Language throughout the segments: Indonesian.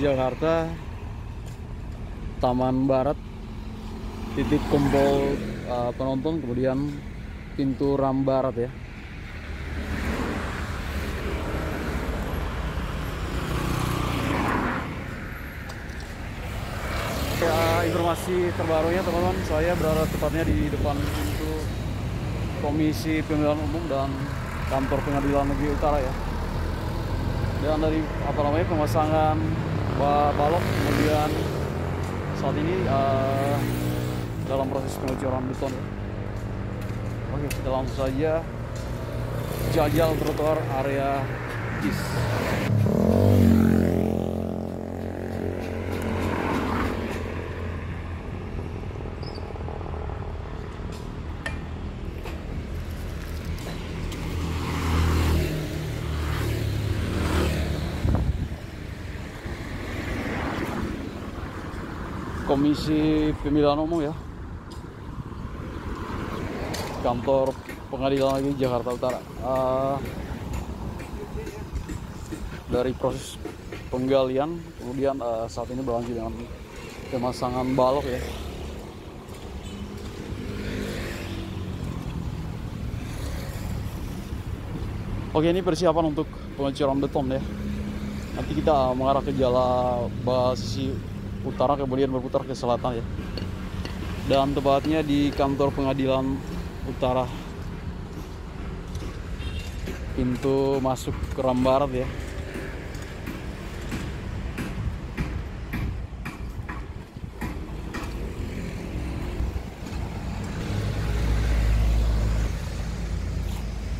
Jakarta, Taman Barat, titik kumpul penonton, kemudian pintu Ram Barat ya. Informasi terbarunya teman-teman, saya berada tepatnya di depan pintu Komisi Pemilihan Umum dan Kantor Pengadilan Negeri Utara ya. Dan dari pemasangan balok, kemudian saat ini dalam proses pengecoran beton ya. Oke, kita langsung saja jajal trotoar area bis. Komisi Pemilihan Umum ya, Kantor Pengadilan Negeri Jakarta Utara. Dari proses penggalian, kemudian saat ini berlanjut dengan pemasangan balok ya. Oke, ini persiapan untuk pengecoran beton ya. Nanti kita mengarah ke jalan sisi utara, kemudian berputar ke selatan ya. Dan tepatnya di Kantor Pengadilan Utara, pintu masuk ke Ram Barat ya.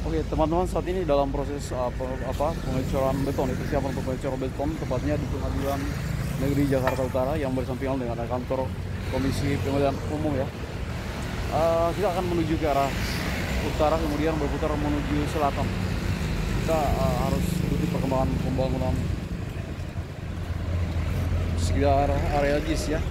Oke teman-teman, saat ini dalam proses pengecoran beton, persiapan untuk pengecoran beton, tepatnya di Pengadilan Negeri Jakarta Utara yang bersampingan dengan kantor Komisi Pemilihan Umum ya. Kita akan menuju ke arah utara, kemudian berputar menuju selatan. Kita harus ikuti perkembangan pembangunan sekitar area JIS ya.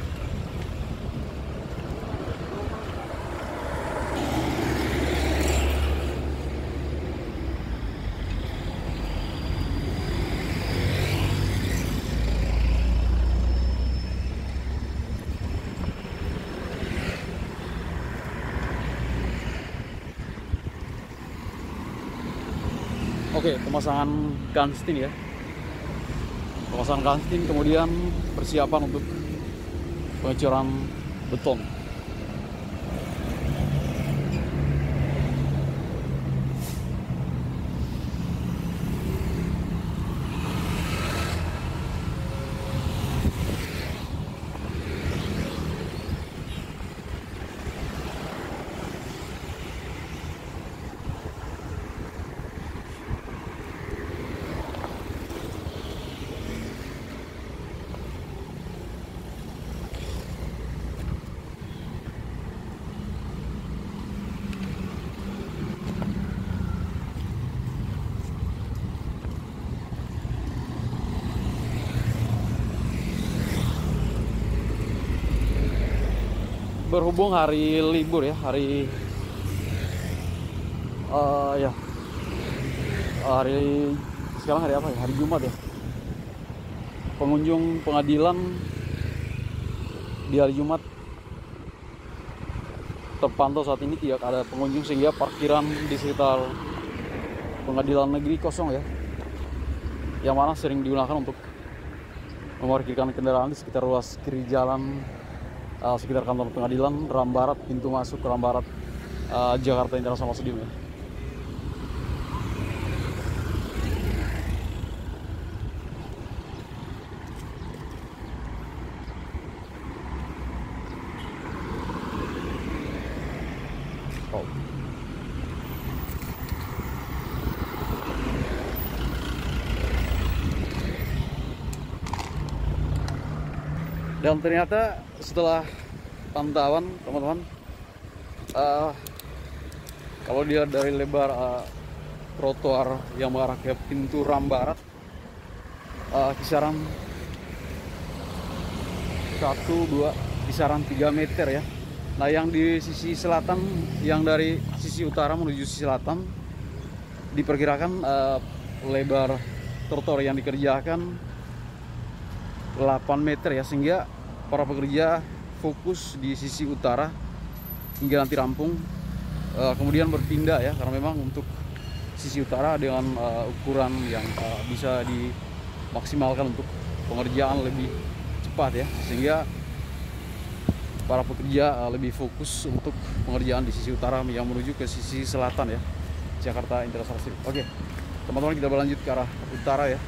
Oke, pemasangan kanstin ya. Pemasangan kanstin, kemudian persiapan untuk pengecoran beton. Berhubung hari libur ya, hari sekarang hari apa ya? Hari Jumat ya. Pengunjung pengadilan di hari Jumat terpantau saat ini tidak ada pengunjung, sehingga parkiran di sekitar pengadilan negeri kosong ya, yang mana sering digunakan untuk memarkirkan kendaraan di sekitar ruas kiri jalan sekitar kantor pengadilan Ram Barat, pintu masuk ke Ram Barat Jakarta International Stadium ya. Dan ternyata setelah pantauan teman-teman, kalau dia dari lebar trotoar yang mengarah ke pintu Ram Barat, kisaran 3 meter ya. Nah, yang di sisi selatan, yang dari sisi utara menuju sisi selatan, diperkirakan lebar trotoar yang dikerjakan 8 meter ya, sehingga para pekerja fokus di sisi utara hingga nanti rampung, kemudian berpindah ya, karena memang untuk sisi utara dengan ukuran yang bisa dimaksimalkan untuk pengerjaan lebih cepat ya, sehingga para pekerja lebih fokus untuk pengerjaan di sisi utara yang menuju ke sisi selatan ya, Jakarta International City. Oke, teman-teman, kita berlanjut ke arah utara ya.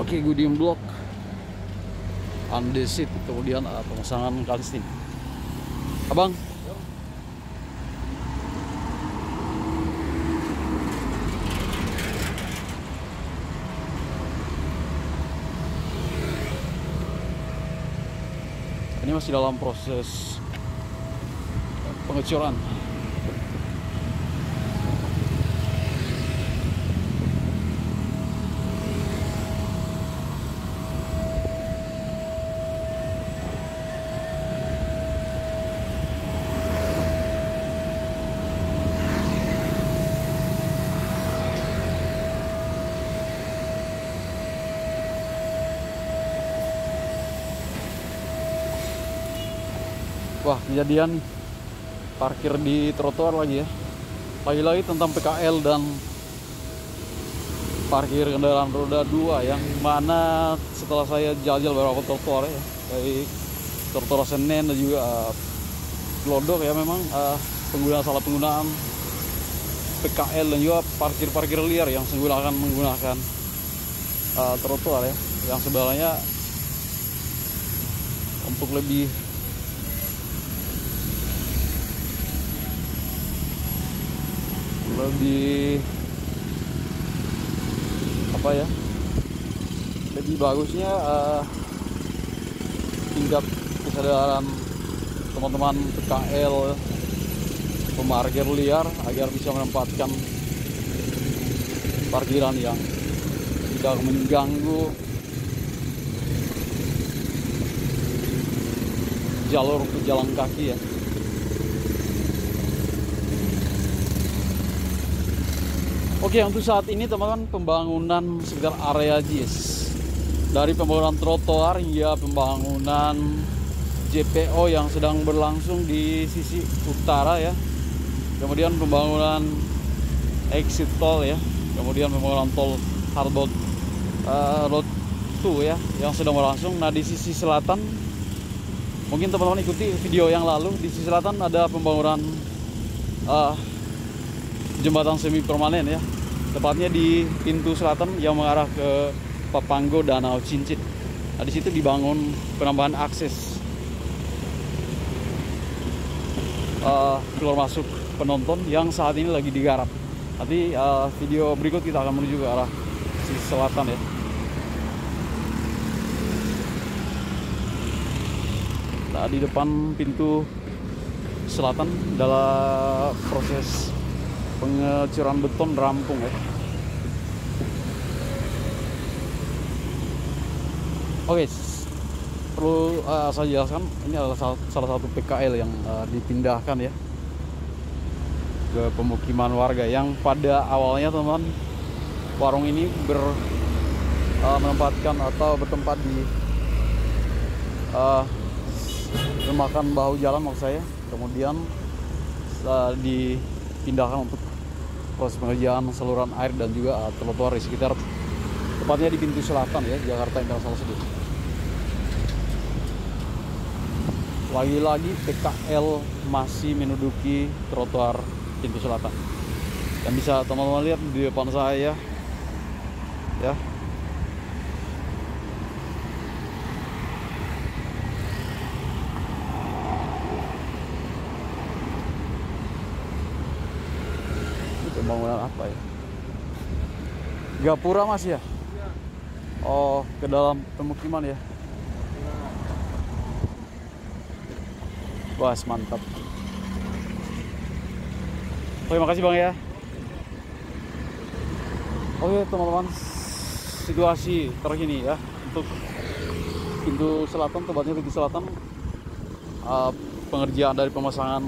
Oke, Gudium Block Andesit, kemudian pemasangan kalistin. Abang, ini masih dalam proses pengecoran. Wah, kejadian parkir di trotoar lagi ya. Lagi-lagi tentang PKL dan parkir kendaraan roda 2, yang mana setelah saya jajal beberapa trotoar ya, baik trotoar Senen dan juga Glodok ya, memang salah penggunaan PKL dan juga parkir liar yang menggunakan trotoar ya, yang sebenarnya untuk lebih lebih bagusnya tingkat kesadaran teman-teman PKL pemarkir liar agar bisa menempatkan parkiran yang tidak mengganggu jalur pejalan kaki ya. Oke, untuk saat ini teman-teman, pembangunan sekitar area JIS, dari pembangunan trotoar hingga pembangunan JPO yang sedang berlangsung di sisi utara ya, kemudian pembangunan exit tol ya, kemudian pembangunan tol Harbot Road 2 ya yang sedang berlangsung. Nah, di sisi selatan, mungkin teman-teman ikuti video yang lalu, di sisi selatan ada pembangunan jembatan semi permanen ya, tepatnya di pintu selatan yang mengarah ke Papanggo Danau Cincin. Nah, di situ dibangun penambahan akses keluar masuk penonton yang saat ini lagi digarap. Nanti video berikut kita akan menuju ke arah sisi selatan ya. Nah, di depan pintu selatan dalam proses pengecoran beton rampung ya. Oke, perlu saya jelaskan, ini adalah salah satu PKL yang dipindahkan ya ke pemukiman warga, yang pada awalnya teman-teman, warung ini menempatkan atau bertempat di memakan bahu jalan maksud saya, kemudian dipindahkan untuk proses pengerjaan saluran air dan juga trotoar di sekitar, tepatnya di pintu selatan ya, Jakarta International City. Lagi-lagi PKL masih menduduki trotoar pintu selatan, dan bisa teman-teman lihat di depan saya ya. Pembangunan apa ya? Gapura mas ya? Oh, ke dalam pemukiman ya? Wah, mantap. Terima kasih bang ya. Oke teman-teman, situasi terkini ya untuk pintu selatan, tepatnya pintu selatan, pengerjaan dari pemasangan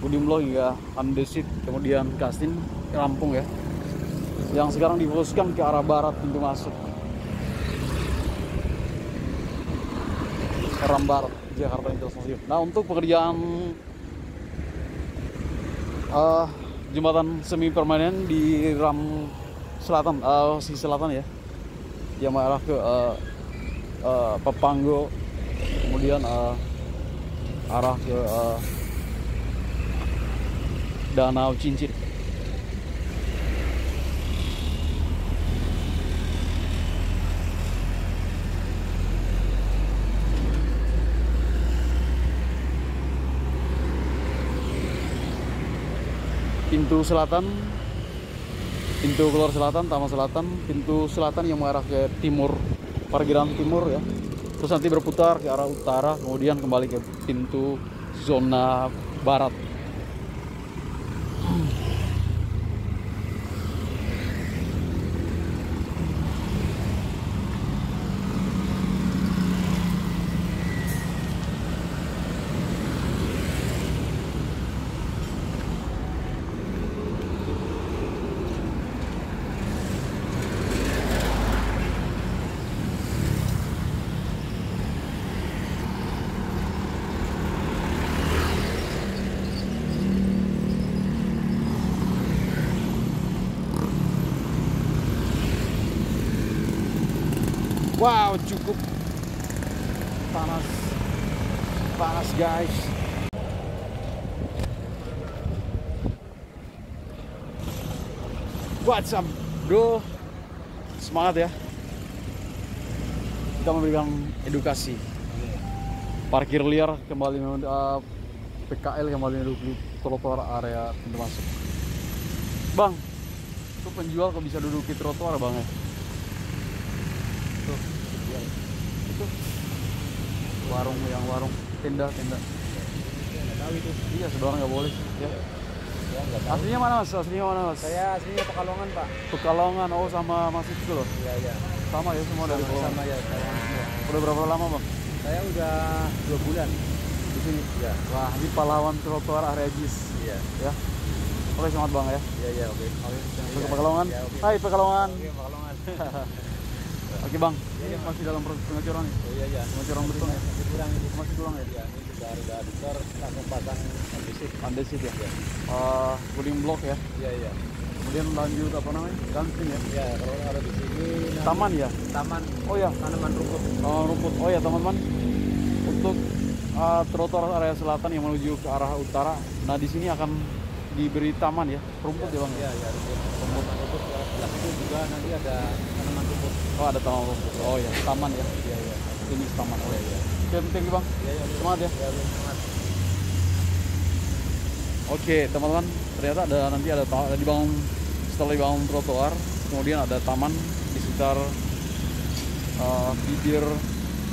building block hingga andesit, kemudian kastin rampung ya, yang sekarang difokuskan ke arah barat pintu masuk Ram Barat Jakarta International Stadium. Nah, untuk pekerjaan jembatan semi permanen di Ram Selatan, sisi selatan ya, yang mengarah ke Pepanggo, kemudian arah ke Danau Cincin. Pintu selatan, pintu keluar selatan, taman selatan, pintu selatan yang mengarah ke timur, parkiran timur ya. Terus nanti berputar ke arah utara, kemudian kembali ke pintu zona barat. Wow, cukup panas, panas guys. What's up, bro? Semangat ya. Kita memberikan edukasi. Parkir liar kembali, PKL kembali duduk di trotoar area pintu masuk. Bang, itu penjual kok bisa duduk di trotoar bang ya? Itu warung, yang warung tenda nggak tahu itu. Iya, saudara nggak boleh ya. Aslinya mana mas? Aslinya mana mas? Saya aslinya Pekalongan pak. Pekalongan. Oh, sama mas itu loh. Iya. Sama ya, semua dari Pekalongan. Sama ya saya. Udah berapa lama bang? Saya udah 2 bulan di sini. ya. Wah, ini pahlawan trotoar area JIS. Iya Ya. Oke, semangat bang ya. Iya oke. Ke Pekalongan. Ya, okay. Hai Pekalongan. Oke Pekalongan. Oke bang, ini masih dalam proses pengecoran nih. Oh iya. Pengecoran beton ya. Masih kurang ini. Masih kurang ya. Ya, ini sudah besar, langsung pasang andesit. Andesit ya. Building block ya. Iya. Kemudian lanjut apa namanya? Dancing ya. Ya, kalau ada di sini Taman ya. taman. Oh ya. Tanaman rumput. Rumput. Oh ya teman-teman. Untuk trotoar area selatan yang menuju ke arah utara. Nah, di sini akan diberi taman ya, rumput ya bang. Iya, rumput. Tanaman rumput. Sebelah itu juga nanti ada tanaman rumput. Oh, ada taman rumput. Oh ya, taman ya. Iya. Ini taman. Oh ya. Oke, thank you bang. Iya. Semangat ya. Ya, semangat. Oke teman-teman, ternyata nanti ada dibangun, setelah dibangun trotoar, kemudian ada taman di sekitar bibir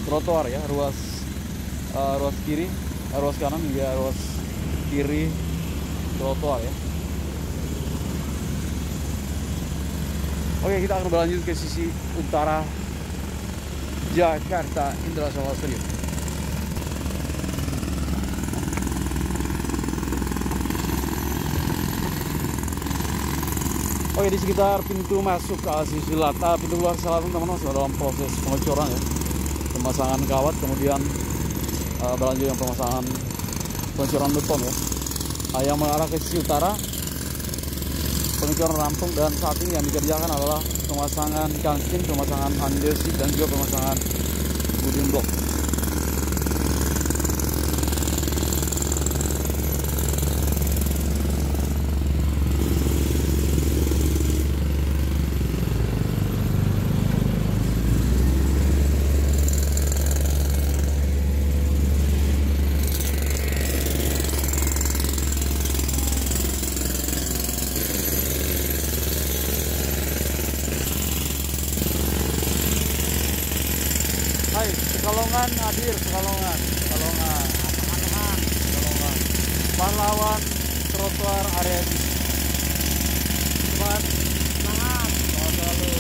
trotoar ya, ruas kiri, ruas kanan hingga ruas kiri trotoar ya. Oke, kita akan berlanjut ke sisi utara Jakarta International Stadium. Oke, di sekitar pintu masuk ke sisi selatan, pintu keluar selatan teman-teman masih dalam proses pengecoran ya, pemasangan kawat, kemudian berlanjut yang pemasangan pengecoran beton ya. Yang mengarah ke sisi utara pengecoran rampung, dan saat ini yang dikerjakan adalah pemasangan kanstin, pemasangan andesit, dan juga pemasangan building block. Hai, Pekalongan hadir, Pekalongan. Pahlawan trotoar area semangat. Semangat selalu.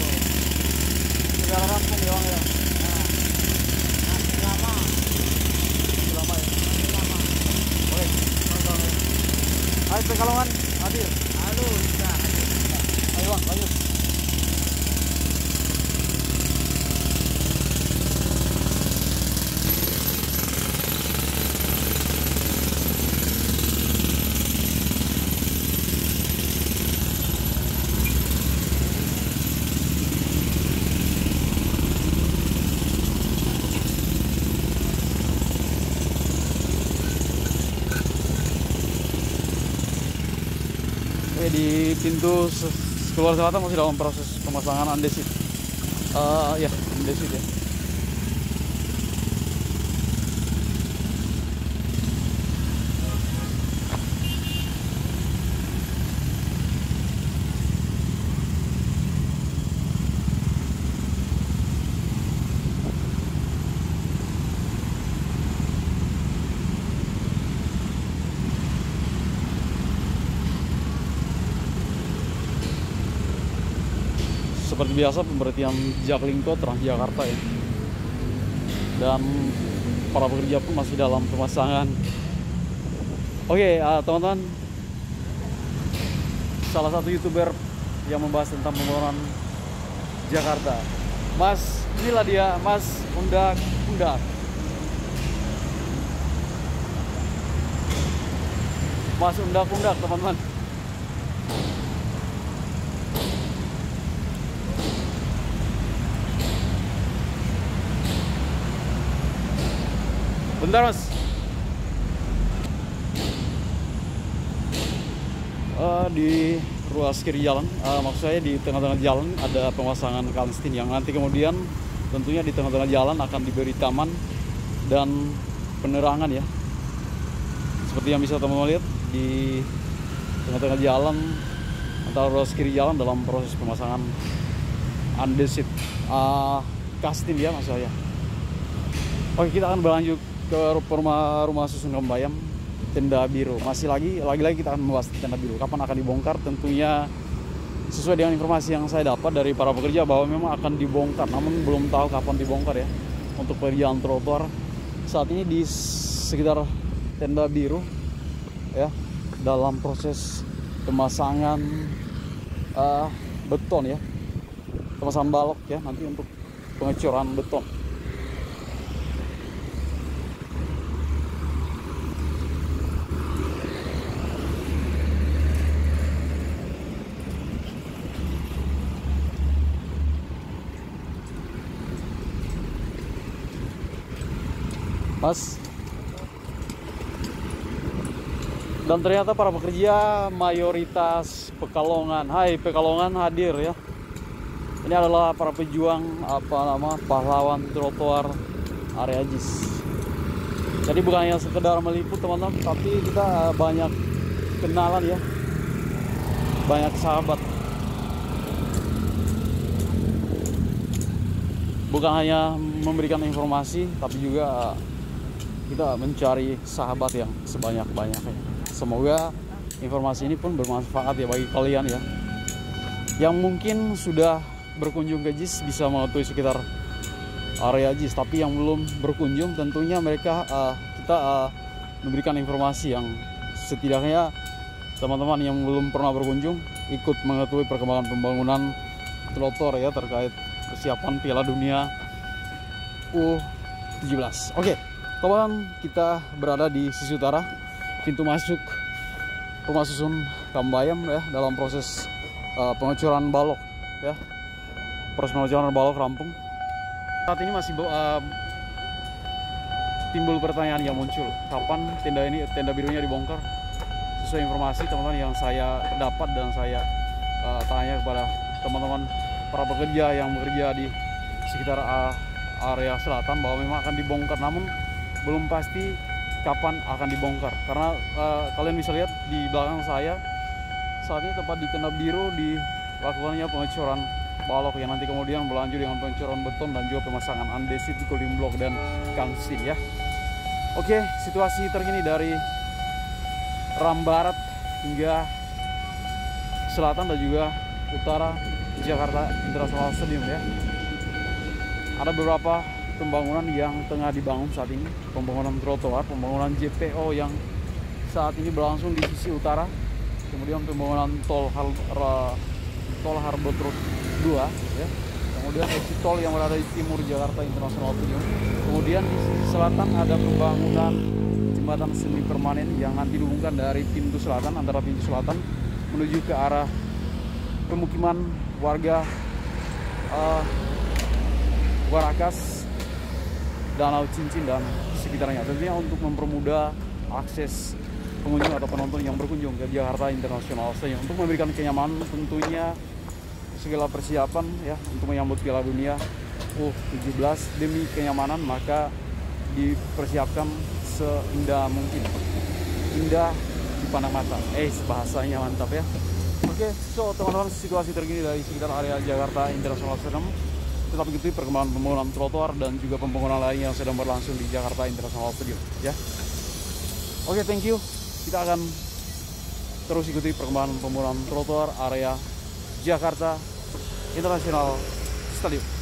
Pekalongan hadir. Halo, bisa. Ayo Bang, lanjut. Oke, di pintu keluar selatan masih dalam proses pemasangan andesit. Ya, andesit ya. Seperti biasa pemberhentian Jaklingko Transjakarta ya. Dan para pekerja pun masih dalam pemasangan. Oke, teman-teman. Salah satu YouTuber yang membahas tentang pembangunan Jakarta. Mas, inilah dia, Mas Undak-Undak. Mas Undak-Undak, teman-teman. Bentar Mas. Di ruas kiri jalan, maksud saya di tengah-tengah jalan ada pemasangan kanstin yang nanti kemudian tentunya di tengah-tengah jalan akan diberi taman dan penerangan ya. Seperti yang bisa teman-teman lihat di tengah-tengah jalan antara ruas kiri jalan dalam proses pemasangan andesit kastin ya maksud saya. Oke, kita akan berlanjut ke rumah susun Kambayam, tenda biru. Lagi kita akan membahas tenda biru. Kapan akan dibongkar? Tentunya sesuai dengan informasi yang saya dapat dari para pekerja bahwa memang akan dibongkar, namun belum tahu kapan dibongkar ya. Untuk pekerjaan trotoar saat ini di sekitar tenda biru ya, dalam proses pemasangan beton ya, pemasangan balok ya, nanti untuk pengecoran beton. Mas, dan ternyata para pekerja mayoritas Pekalongan. Hai, Pekalongan hadir ya. Ini adalah para pejuang pahlawan trotoar area JIS. Jadi bukan hanya sekedar meliput teman-teman, tapi kita banyak kenalan ya, banyak sahabat. Bukan hanya memberikan informasi, tapi juga kita mencari sahabat yang sebanyak-banyaknya. Semoga informasi ini pun bermanfaat ya bagi kalian ya, yang mungkin sudah berkunjung ke JIS bisa mengetahui sekitar area JIS, tapi yang belum berkunjung tentunya mereka kita memberikan informasi yang setidaknya teman-teman yang belum pernah berkunjung ikut mengetahui perkembangan pembangunan trotoar ya, terkait persiapan Piala Dunia U17. Oke, teman, kita berada di sisi utara pintu masuk rumah susun Kambayam ya, dalam proses pengecoran balok ya. Proses pengecoran balok rampung. Saat ini masih timbul pertanyaan yang muncul, kapan tenda birunya dibongkar? Sesuai informasi teman-teman yang saya dapat dan saya tanya kepada teman-teman para pekerja yang bekerja di sekitar area selatan bahwa memang akan dibongkar, namun belum pasti kapan akan dibongkar. Karena kalian bisa lihat di belakang saya saat ini tepat di tenda biru dilakukannya pengecoran balok yang nanti kemudian berlanjut dengan pengecoran beton dan juga pemasangan andesit, cooling block dan kanstin ya. Oke, situasi terkini dari Ram Barat hingga selatan dan juga utara Jakarta International Stadium ya. Ada beberapa pembangunan yang tengah dibangun saat ini, pembangunan trotoar, pembangunan JPO yang saat ini berlangsung di sisi utara kemudian pembangunan tol Harbour Road 2 ya. Kemudian exit tol yang berada di timur Jakarta International Stadium. Kemudian di sisi selatan ada pembangunan jembatan semi permanen yang nanti dihubungkan dari pintu selatan, antara pintu selatan menuju ke arah pemukiman warga Warakas, Danau Cincin dan sekitarnya. Tentunya untuk mempermudah akses pengunjung atau penonton yang berkunjung ke Jakarta International Stadium, untuk memberikan kenyamanan tentunya segala persiapan ya untuk menyambut Piala Dunia U17 demi kenyamanan, maka dipersiapkan seindah mungkin, indah dipandang mata. Bahasanya mantap ya. Oke, so teman-teman, situasi terkini dari sekitar area Jakarta International Stadium. Tetap ikuti perkembangan pembangunan trotoar dan juga pembangunan lain yang sedang berlangsung di Jakarta International Stadium ya. Oke, thank you. Kita akan terus ikuti perkembangan pembangunan trotoar area Jakarta International Stadium.